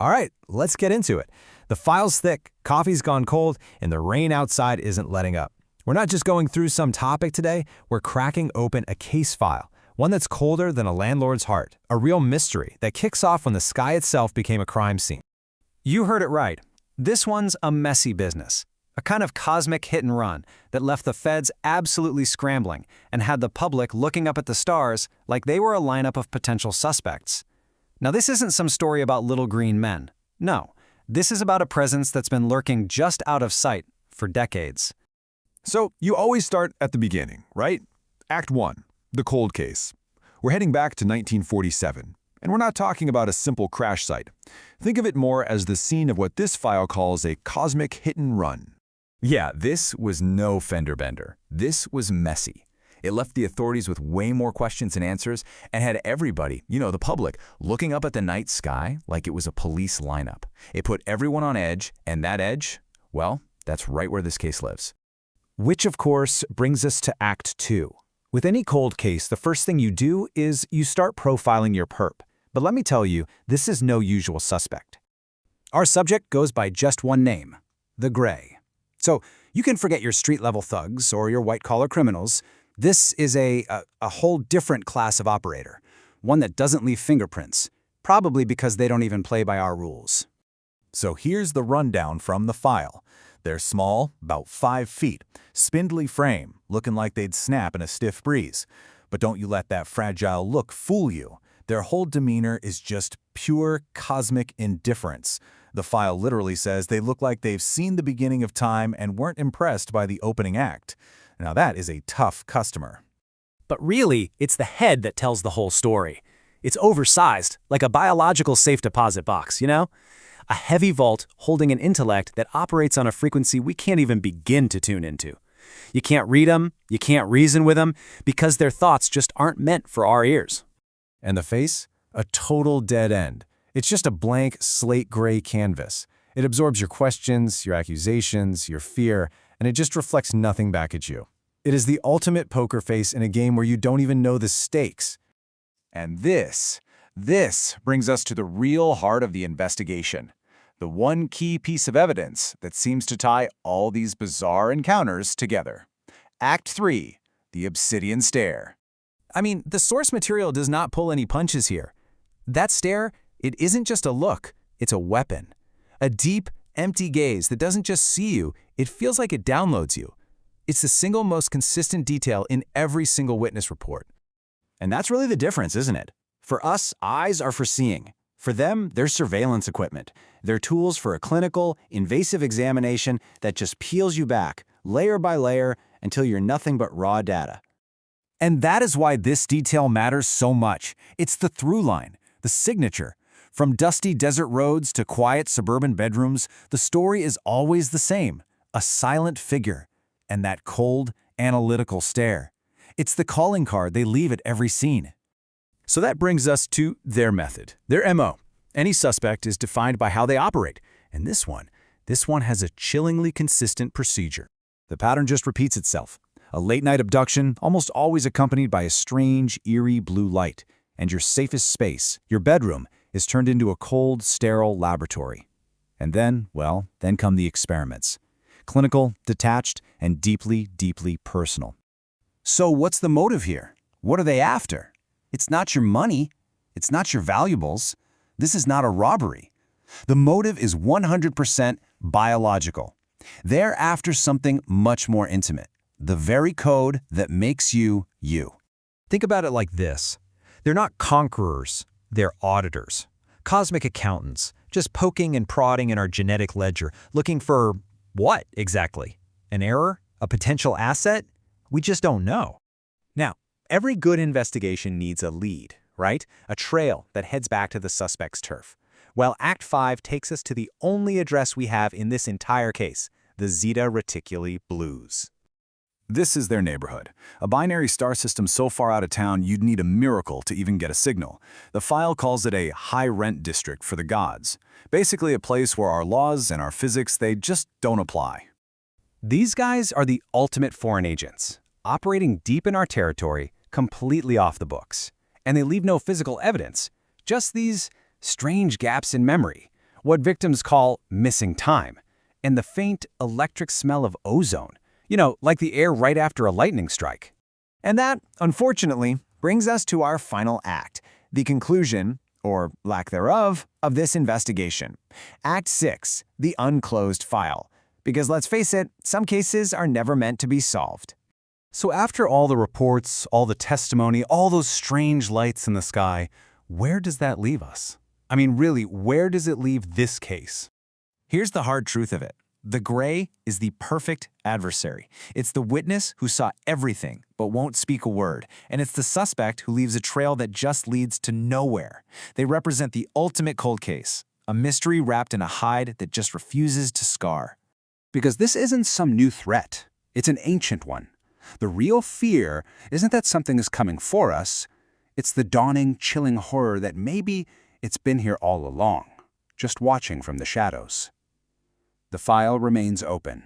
All right, let's get into it. The file's thick, coffee's gone cold, and the rain outside isn't letting up. We're not just going through some topic today, we're cracking open a case file, one that's colder than a landlord's heart, a real mystery that kicks off when the sky itself became a crime scene. You heard it right. This one's a messy business, a kind of cosmic hit and run that left the feds absolutely scrambling and had the public looking up at the stars like they were a lineup of potential suspects. Now, this isn't some story about little green men. No, this is about a presence that's been lurking just out of sight for decades. So you always start at the beginning, right? Act 1, the cold case. We're heading back to 1947, and we're not talking about a simple crash site. Think of it more as the scene of what this file calls a cosmic hit and run. Yeah, this was no fender bender. This was messy. It left the authorities with way more questions than answers and had everybody, the public, looking up at the night sky like it was a police lineup. It put everyone on edge, and that edge, well, that's right where this case lives. Which, of course, brings us to Act 2. With any cold case, the first thing you do is you start profiling your perp. But let me tell you, this is no usual suspect. Our subject goes by just one name, the Gray. So you can forget your street-level thugs or your white-collar criminals. This is a whole different class of operator, one that doesn't leave fingerprints, probably because they don't even play by our rules. So here's the rundown from the file. They're small, about 5 feet, spindly frame, looking like they'd snap in a stiff breeze. But don't you let that fragile look fool you. Their whole demeanor is just pure cosmic indifference. The file literally says they look like they've seen the beginning of time and weren't impressed by the opening act. Now that is a tough customer. But really, it's the head that tells the whole story. It's oversized, like a biological safe deposit box, A heavy vault holding an intellect that operates on a frequency we can't even begin to tune into. You can't read them, you can't reason with them, because their thoughts just aren't meant for our ears. And the face? A total dead end. It's just a blank slate gray canvas. It absorbs your questions, your accusations, your fear, and it just reflects nothing back at you. It is the ultimate poker face in a game where you don't even know the stakes. And this brings us to the real heart of the investigation. The one key piece of evidence that seems to tie all these bizarre encounters together. Act 3, the Obsidian Stare. I mean, the source material does not pull any punches here. That stare, it isn't just a look, it's a weapon. A deep, empty gaze that doesn't just see you, it feels like it downloads you. It's the single most consistent detail in every single witness report. And that's really the difference, isn't it? For us, eyes are for seeing. For them, they're surveillance equipment. They're tools for a clinical, invasive examination that just peels you back, layer by layer, until you're nothing but raw data. And that is why this detail matters so much. It's the through line, the signature. From dusty desert roads to quiet suburban bedrooms, the story is always the same, a silent figure, and that cold, analytical stare. It's the calling card they leave at every scene. So that brings us to their method, their MO. Any suspect is defined by how they operate, and this one has a chillingly consistent procedure. The pattern just repeats itself. A late-night abduction, almost always accompanied by a strange, eerie blue light, and your safest space, your bedroom, is turned into a cold, sterile laboratory. And then come the experiments. Clinical, detached, and deeply, deeply personal. So what's the motive here? What are they after? It's not your money. It's not your valuables. This is not a robbery. The motive is 100% biological. They're after something much more intimate. The very code that makes you, you. Think about it like this. They're not conquerors, they're auditors. Cosmic accountants, just poking and prodding in our genetic ledger, looking for what exactly? An error? A potential asset? We just don't know. Now, every good investigation needs a lead, right? A trail that heads back to the suspect's turf. Well, Act 5 takes us to the only address we have in this entire case, the Zeta Reticuli Blues. This is their neighborhood. A binary star system so far out of town you'd need a miracle to even get a signal. The file calls it a high-rent district for the gods. Basically a place where our laws and our physics, they just don't apply. These guys are the ultimate foreign agents, operating deep in our territory, completely off the books. And they leave no physical evidence, just these strange gaps in memory, what victims call missing time, and the faint electric smell of ozone, like the air right after a lightning strike. And that, unfortunately, brings us to our final act, the conclusion, or lack thereof, of this investigation. Act 6, the unclosed file. Because let's face it, some cases are never meant to be solved. So after all the reports, all the testimony, all those strange lights in the sky, where does that leave us? I mean, really, where does it leave this case? Here's the hard truth of it. The gray is the perfect adversary. It's the witness who saw everything but won't speak a word, and it's the suspect who leaves a trail that just leads to nowhere. They represent the ultimate cold case, a mystery wrapped in a hide that just refuses to scar. Because this isn't some new threat. It's an ancient one. The real fear isn't that something is coming for us. It's the dawning, chilling horror that maybe it's been here all along, just watching from the shadows. The file remains open.